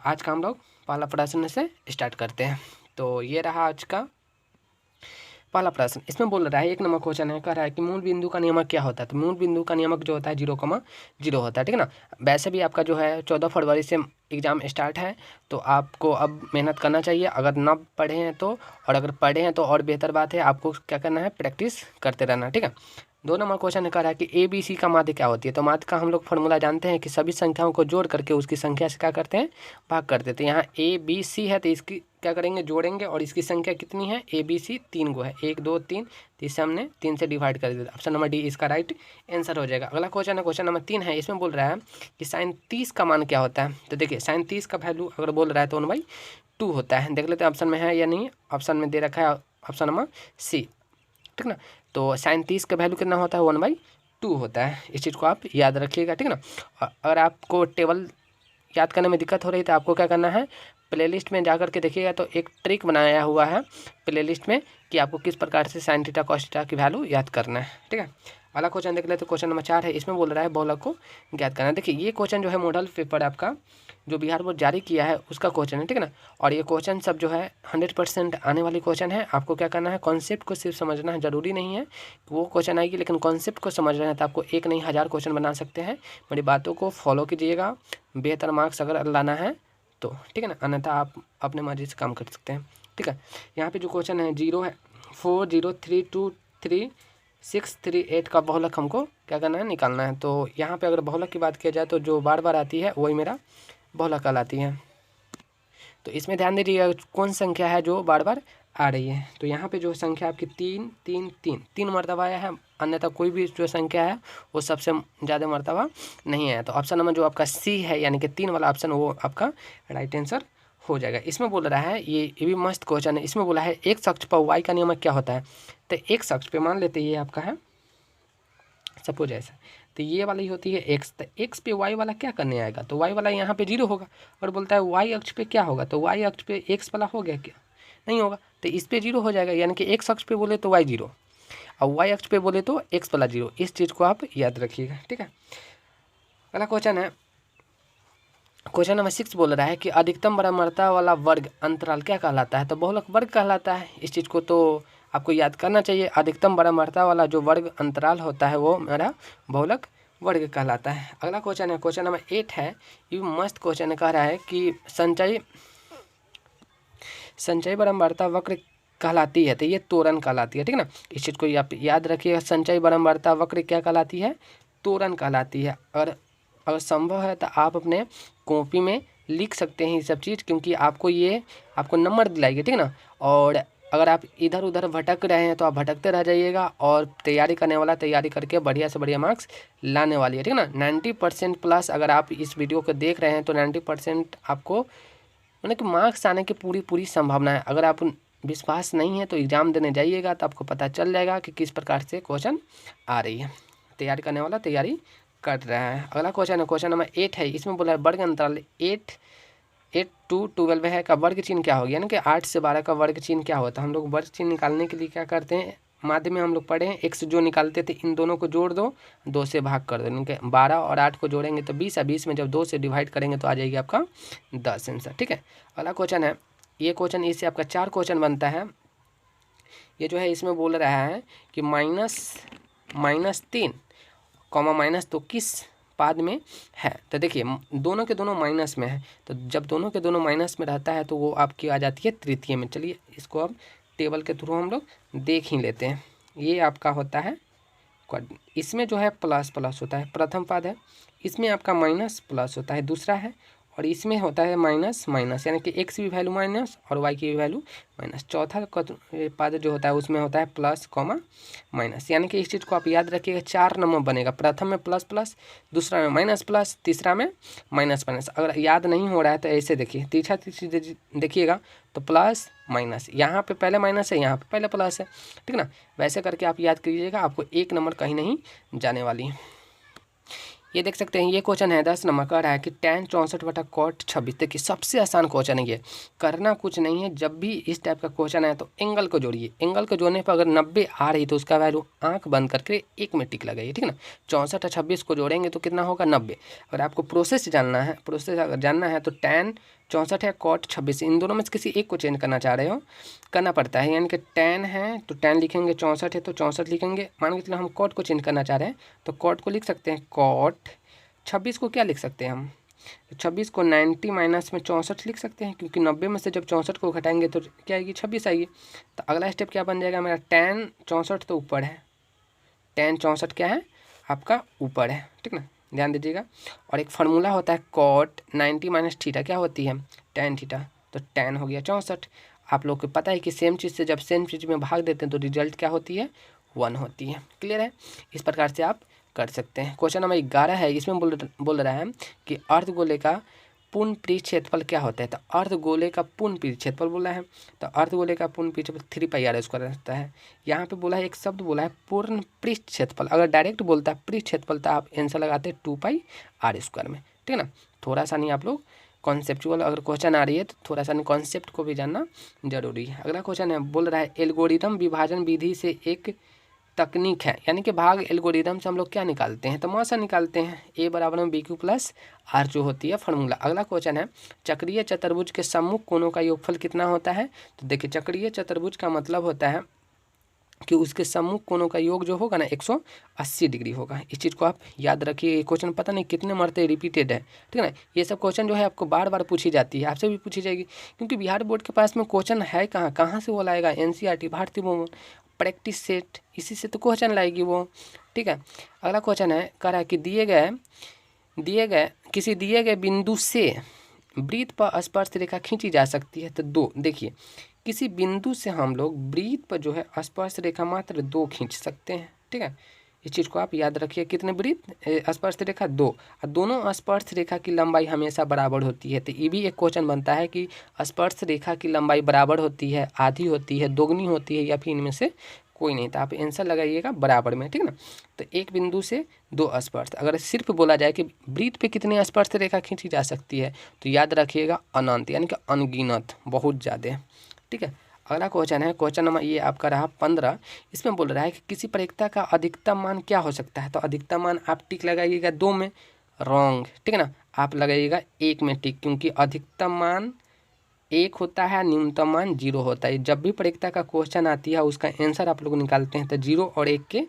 आज का हम लोग पहला प्रश्न से स्टार्ट करते हैं। तो ये रहा आज का पहला प्रश्न। इसमें बोल रहा है 1 नंबर क्वेश्चन है, कह रहा है कि मूल बिंदु का नियमक क्या होता है। तो मूल बिंदु का नियमक जो होता है 0,0 होता है, ठीक है ना। वैसे भी आपका जो है 14 फरवरी से एग्ज़ाम स्टार्ट है, तो आपको अब मेहनत करना चाहिए। अगर ना पढ़े हैं तो, और अगर पढ़े हैं तो और बेहतर बात है, आपको क्या करना है, प्रैक्टिस करते रहना, ठीक है। 2 नंबर क्वेश्चन कह रहा है कि ABC का माध्य क्या होती है। तो माध्य का हम लोग फॉर्मूला जानते हैं कि सभी संख्याओं को जोड़ करके उसकी संख्या से क्या करते हैं, भाग करते हैं। तो यहाँ ABC है तो इसकी क्या करेंगे, जोड़ेंगे, और इसकी संख्या कितनी है, ABC 3 गो है, 1 2 3, तो इसे हमने 3 से डिवाइड कर दिया। ऑप्शन नंबर डी इसका राइट आंसर हो जाएगा। अगला क्वेश्चन है, क्वेश्चन नंबर 3 है। इसमें बोल रहा है कि sin 30 का मान क्या होता है। तो देखिए sin 30 का वैल्यू अगर बोल रहा है तो 1/2 होता है। देख लेते हैं ऑप्शन में है या नहीं। ऑप्शन में दे रखा है ऑप्शन नंबर सी, ठीक ना। तो sin 30 का वैल्यू कितना होता है, 1/2 होता है। इस चीज़ को आप याद रखिएगा, ठीक ना। अगर आपको टेबल याद करने में दिक्कत हो रही है तो आपको क्या करना है, प्लेलिस्ट में जा कर के देखिएगा तो एक ट्रिक बनाया हुआ है प्लेलिस्ट में कि आपको किस प्रकार से sin थीटा cos थीटा की वैल्यू याद करना है, ठीक है। अगला क्वेश्चन देख लेते हैं। क्वेश्चन नंबर 4 है। इसमें बोल रहा है बहुलक को ज्ञात करना है। देखिए ये क्वेश्चन जो है मॉडल पेपर आपका जो बिहार बोर्ड जारी किया है उसका क्वेश्चन है, ठीक है ना। और ये क्वेश्चन सब जो है 100% आने वाली क्वेश्चन है। आपको क्या करना है, कॉन्सेप्ट को सिर्फ समझना है, ज़रूरी नहीं है कि वो क्वेश्चन आएगी, लेकिन कॉन्सेप्ट को समझ रहे हैं तो आपको एक नहीं 1000 क्वेश्चन बना सकते हैं। मेरी बातों को फॉलो कीजिएगा, बेहतर मार्क्स अगर लाना है तो, ठीक है ना, अन्यथा आप अपने मर्जी से काम कर सकते हैं, ठीक है। यहाँ पे जो क्वेश्चन है 0 है 4 0 3 2 3 6 3 8 का बहुलक हमको क्या करना है, निकालना है। तो यहाँ पे अगर बहुलक की बात किया जाए तो जो बार बार आती है वही मेरा बहुलक कहलाती है। तो इसमें ध्यान दीजिएगा कौन संख्या है जो बार बार आ रही है। तो यहाँ पे जो संख्या आपकी 3 3 3 3 मरतबा आया है, अन्यथा कोई भी जो संख्या है वो सबसे ज़्यादा मरतबा नहीं आया। तो ऑप्शन नंबर जो आपका सी है यानी कि 3 वाला ऑप्शन वो आपका राइट आंसर हो जाएगा। इसमें बोल रहा है ये भी मस्त क्वेश्चन है। इसमें बोला है एक अक्ष पर वाई का नियमक क्या होता है। तो एक अक्ष पे मान लेते ये आपका है सपोज ऐसा, तो ये वाली होती है एक्स। तो एक्स पे वाई वाला क्या करने आएगा, तो वाई वाला यहाँ पे 0 होगा। और बोलता है वाई अक्ष पे क्या होगा, तो वाई अक्ष पे एक्स वाला हो गया क्या, नहीं होगा। तो इस पे 0 हो जाएगा, यानी कि एक्स अक्ष पे बोले तो वाई 0 और वाई अक्ष पे बोले तो एक्स वाला 0। इस चीज़ को आप याद रखिएगा, ठीक है। अगला क्वेश्चन है, क्वेश्चन नंबर 6 बोल रहा है कि अधिकतम बरामरता वाला वर्ग अंतराल क्या कहलाता है। तो बहुलक वर्ग कहलाता है। इस चीज़ को तो आपको याद करना चाहिए। अधिकतम बरामरता वाला जो वर्ग अंतराल होता है वो मेरा बहुलक वर्ग कहलाता है। अगला क्वेश्चन है, क्वेश्चन नंबर 8 है। ये मस्त क्वेश्चन कह रहा है कि संचयी बरामरता वक्र कहलाती है। तो ये तोरण कहलाती है, ठीक है ना। इस चीज़ को आप याद रखिएगा। संचयी बरामरता वक्र क्या कहलाती है, तोरण कहलाती है। और अगर संभव है तो आप अपने कॉपी में लिख सकते हैं ये सब चीज़, क्योंकि आपको नंबर दिलाएगी, ठीक है ना। और अगर आप इधर उधर भटक रहे हैं तो आप भटकते रह जाइएगा, और तैयारी करने वाला तैयारी करके बढ़िया से बढ़िया मार्क्स लाने वाली है, ठीक है ना। 90% प्लस अगर आप इस वीडियो को देख रहे हैं तो 90% आपको मतलब कि मार्क्स आने की पूरी संभावना है। अगर आप विश्वास नहीं है तो एग्ज़ाम देने जाइएगा तो आपको पता चल जाएगा कि किस प्रकार से क्वेश्चन आ रही है। तैयारी करने वाला तैयारी कर रहा है। अगला क्वेश्चन है, क्वेश्चन नंबर 8 है। इसमें बोला है वर्ग अंतराल 8 to 12 है का वर्ग चिन्ह क्या होगा, यानी कि 8 से 12 का वर्ग चिन्ह क्या होता है। हम लोग वर्ग चिन्ह निकालने के लिए क्या करते हैं, माध्य में हम लोग पढ़े हैं x जो निकालते थे, इन दोनों को जोड़ दो, 2 से भाग कर दो, यानी कि 12 और 8 को जोड़ेंगे तो 20 है, 20 में जब 2 से डिवाइड करेंगे तो आ जाएगी आपका 10 आंसर, ठीक है। अगला क्वेश्चन है, ये क्वेश्चन इससे आपका 4 क्वेश्चन बनता है। ये जो है इसमें बोल रहा है कि -3 कॉमा माइनस तो किस पाद में है। तो देखिए दोनों के दोनों माइनस में है, तो जब दोनों के दोनों माइनस में रहता है तो वो आपकी आ जाती है तृतीय में। चलिए इसको अब टेबल के थ्रू हम लोग देख ही लेते हैं। ये आपका होता है इसमें जो है प्लस प्लस होता है, प्रथम पाद है। इसमें आपका माइनस प्लस होता है, दूसरा है। और इसमें होता है माइनस माइनस, यानी कि एक्स की वैल्यू माइनस और वाई की वैल्यू माइनस। चौथा पद जो होता है उसमें होता है प्लस कॉमा माइनस, यानी कि इस चीज़ को आप याद रखिएगा। 4 नंबर बनेगा, प्रथम में प्लस प्लस, दूसरा में माइनस प्लस, तीसरा में माइनस माइनस। अगर याद नहीं हो रहा है तो ऐसे देखिए, तीसरी देखिएगा तो प्लस माइनस, यहाँ पे पहले माइनस है, यहाँ पे पहले प्लस है, ठीक ना। वैसे करके आप याद कीजिएगा, आपको 1 नंबर कहीं नहीं जाने वाली है। ये देख सकते हैं, ये क्वेश्चन है 10 नंबर का रहा है कि tan 64/cot 26। देखिए सबसे आसान क्वेश्चन है ये, करना कुछ नहीं है। जब भी इस टाइप का क्वेश्चन है तो एंगल को जोड़िए। एंगल को जोड़ने पर अगर 90 आ रही तो उसका वैल्यू आंख बंद करके 1 में टिक लगाइए, ठीक है ना। 64 और 26 को जोड़ेंगे तो कितना होगा 90। अगर आपको प्रोसेस जानना है, प्रोसेस अगर जानना है तो tan 64 है, कॉट 26, इन दोनों में से किसी एक को चेंज करना चाह रहे हो, करना पड़ता है। यानी कि tan है तो tan लिखेंगे, 64 है तो 64 लिखेंगे। मान के चलो हम कॉट को चेंज करना चाह रहे हैं तो कॉट को लिख सकते हैं कॉट। 26 को क्या लिख सकते हैं हम, 26 को 90 माइनस में 64 लिख सकते हैं, क्योंकि 90 में से जब 64 को घटाएंगे तो क्या आएगी, 26 आएगी। तो अगला स्टेप क्या बन जाएगा मेरा, tan 64 तो ऊपर है, tan 64 क्या है आपका ऊपर है, ठीक ना, ध्यान दीजिएगा। और एक फार्मूला होता है कॉट 90 माइनस थीटा क्या होती है, tan थीटा, तो tan हो गया 64। आप लोग को पता है कि सेम चीज़ से जब सेम चीज़ में भाग देते हैं तो रिजल्ट क्या होती है, 1 होती है। क्लियर है, इस प्रकार से आप कर सकते हैं। क्वेश्चन नंबर 11 है, इसमें बोल रहा है कि अर्धगोले का पूर्ण पृष्ठ क्षेत्रफल क्या होता है। तो अर्धगोले का पूर्ण पृष्ठ क्षेत्रफल बोला है, तो अर्धगोले का पूर्ण पृष्ठ क्षेत्रफल 3πr² रहता है। यहाँ पे बोला है एक शब्द बोला है पूर्ण पृष्ठ क्षेत्रफल, अगर डायरेक्ट बोलता है पृष्ठ क्षेत्रफल तो आप आंसर लगाते हैं 2πr² में, ठीक है ना। थोड़ा सा नहीं आप लोग कॉन्सेप्चुअल अगर क्वेश्चन आ रही है तो थोड़ा सा नहीं कॉन्सेप्ट को भी जानना जरूरी है। अगला क्वेश्चन है, बोल रहा है एल्गोरिदम विभाजन विधि से एक तकनीक है, यानी कि भाग एल्गोरिदम से हम लोग क्या निकालते हैं, तो मौसा निकालते हैं, a बराबर में BQ प्लस R जो होती है फार्मूला। अगला क्वेश्चन है, चक्रीय चतुर्भुज के सम्मुख कोणों का योगफल कितना होता है। तो देखिए चक्रीय चतुर्भुज का मतलब होता है कि उसके सम्मुख कोणों का योग जो होगा ना 180 डिग्री होगा। इस चीज़ को आप याद रखिए, ये क्वेश्चन पता नहीं कितने मरते रिपीटेड है, ठीक है ना। ये सब क्वेश्चन जो है आपको बार बार पूछी जाती है, आपसे भी पूछी जाएगी, क्योंकि बिहार बोर्ड के पास में क्वेश्चन है कहाँ से वो लाएगा, NCERT भारतीय भवन प्रैक्टिस सेट, इसी से तो क्वेश्चन लाएगी वो, ठीक है। अगला क्वेश्चन है, कह रहा है कि किसी दिए गए बिंदु से वृत्त पर स्पर्श रेखा खींची जा सकती है। तो 2, देखिए किसी बिंदु से हम लोग वृत्त पर जो है स्पर्श रेखा मात्र 2 खींच सकते हैं, ठीक है। इस चीज़ को आप याद रखिए, कितने वृत्त स्पर्श रेखा 2, और दोनों स्पर्श रेखा की लंबाई हमेशा बराबर होती है। तो ये भी एक क्वेश्चन बनता है कि स्पर्श रेखा की लंबाई बराबर होती है, आधी होती है, दोगुनी होती है, या फिर इनमें से कोई नहीं। तो आप आंसर लगाइएगा बराबर में, ठीक है ना। तो एक बिंदु से 2 स्पर्श, अगर सिर्फ बोला जाए कि वृत्त पे कितने स्पर्श रेखा खींची जा सकती है तो याद रखिएगा अनंत, यानी कि अनगिनत, बहुत ज़्यादा, ठीक है। अगला क्वेश्चन है, क्वेश्चन नंबर ये आपका रहा 15। इसमें बोल रहा है कि किसी प्रयोक्ता का अधिकतम मान क्या हो सकता है। तो अधिकतम मान आप टिक लगाइएगा 2 में, रॉन्ग, ठीक है ना, आप लगाइएगा 1 में टिक, क्योंकि अधिकतम मान 1 होता है, न्यूनतम मान 0 होता है। जब भी प्रयोक्ता का क्वेश्चन आती है उसका आंसर आप लोग निकालते हैं तो 0 और 1 के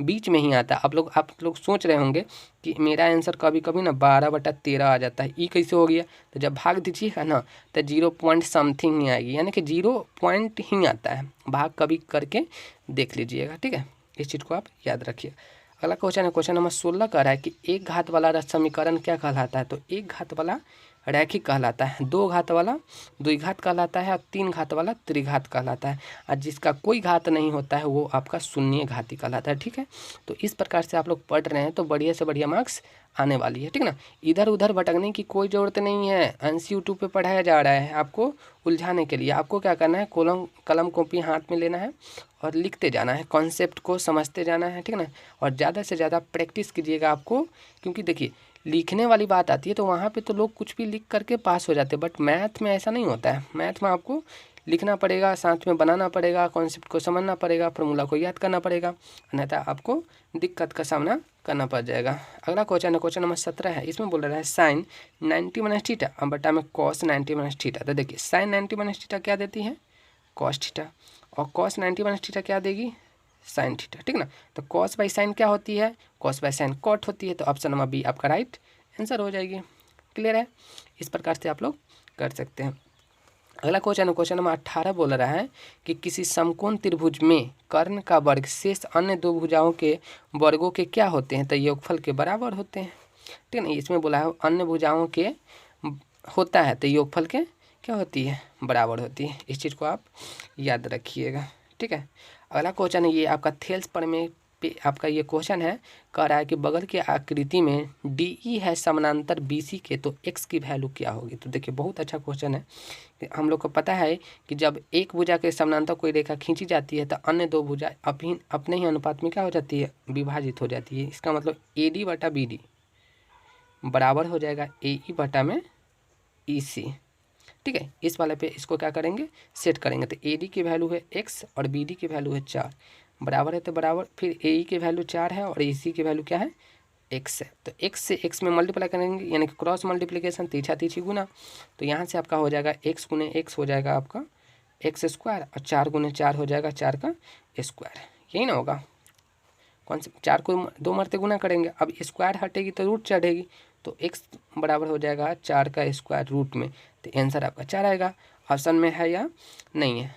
बीच में ही आता है। आप लोग सोच रहे होंगे कि मेरा आंसर कभी कभी ना 12/13 आ जाता है, ये कैसे हो गया। तो जब भाग दीजिएगा ना तो 0 पॉइंट समथिंग ही आएगी, यानी कि 0 पॉइंट ही आता है। भाग कभी करके देख लीजिएगा, ठीक है, इस चीज़ को आप याद रखिए। अगला क्वेश्चन है, क्वेश्चन नंबर 16 कह रहा है कि एक घात वाला समीकरण क्या कहलाता है। तो एक घात वाला रैखिक कहलाता है, 2 घात वाला द्विघात कहलाता है, और 3 घात वाला त्रिघात कहलाता है, और जिसका कोई घात नहीं होता है वो आपका शून्य घाती कहलाता है, ठीक है। तो इस प्रकार से आप लोग पढ़ रहे हैं तो बढ़िया से बढ़िया मार्क्स आने वाली है, ठीक ना। इधर उधर भटकने की कोई ज़रूरत नहीं है, अंश यूट्यूब पे पढ़ाया जा रहा है आपको उलझाने के लिए। आपको क्या करना है, कलम कॉपी हाथ में लेना है और लिखते जाना है, कॉन्सेप्ट को समझते जाना है, ठीक है ना। और ज़्यादा से ज़्यादा प्रैक्टिस कीजिएगा आपको, क्योंकि देखिए लिखने वाली बात आती है तो वहाँ पे तो लोग कुछ भी लिख करके पास हो जाते हैं, बट मैथ में ऐसा नहीं होता है। मैथ में आपको लिखना पड़ेगा, साथ में बनाना पड़ेगा, कॉन्सेप्ट को समझना पड़ेगा, फार्मूला को याद करना पड़ेगा, अन्यथा आपको दिक्कत का सामना करना पड़ जाएगा। अगला क्वेश्चन है, क्वेश्चन नंबर 17 है। इसमें बोल रहा है साइन 90 माइनस थीटा बटा में कॉस 90 माइनस थीटा। तो देखिए साइन 90 माइनस थीटा क्या देती है, कॉस थीटा, और कॉस 90 माइनस थीटा क्या देगी, साइन थीटा, ठीक ना। तो कॉस बाई साइन क्या होती है, कॉस बाई साइन कॉट होती है। तो ऑप्शन नंबर बी आपका राइट आंसर हो जाएगी। क्लियर है, इस प्रकार से आप लोग कर सकते हैं। अगला क्वेश्चन है, क्वेश्चन नंबर 18 बोल रहा है कि किसी समकोण त्रिभुज में कर्ण का वर्ग शेष अन्य 2 भुजाओं के वर्गों के क्या होते हैं। तो योगफल के बराबर होते हैं, ठीक है ना। इसमें बोला है अन्य भुजाओं के होता है तो योगफल के क्या होती है, बराबर होती है। इस चीज़ को आप याद रखिएगा, ठीक है। अगला क्वेश्चन है, ये आपका थेल्स प्रमेय पे आपका ये क्वेश्चन है, कह रहा है कि बगल की आकृति में DE है समानांतर BC के, तो x की वैल्यू क्या होगी। तो देखिए बहुत अच्छा क्वेश्चन है। हम लोग को पता है कि जब एक भुजा के समानांतर कोई रेखा खींची जाती है तो अन्य 2 भुजा अपने ही अनुपात में क्या हो जाती है, विभाजित हो जाती है। इसका मतलब AD बटा BD बराबर हो जाएगा AE बटा में EC, ठीक है। इस वाले पे इसको क्या करेंगे, सेट करेंगे। तो AD की वैल्यू है x और BD की वैल्यू है 4, बराबर है तो बराबर, फिर AE की वैल्यू 4 है और EC की वैल्यू क्या है एक्स है, तो एक्स से एक्स में मल्टीप्लाई करेंगे यानी कि क्रॉस मल्टीप्लिकेशन, तीछा तीछी गुना। तो यहाँ से आपका हो जाएगा एक्स गुने एक्स हो जाएगा आपका एक्स स्क्वायर, और 4 गुने 4 हो जाएगा 4 का स्क्वायर, यही ना होगा। कौन से 4 को 2 मरते गुना करेंगे, अब स्क्वायर हटेगी तो रूट चढ़ेगी, तो एक्स बराबर हो जाएगा 4 का स्क्वायर रूट में, तो आंसर आपका 4 आएगा। ऑप्शन में है या नहीं है?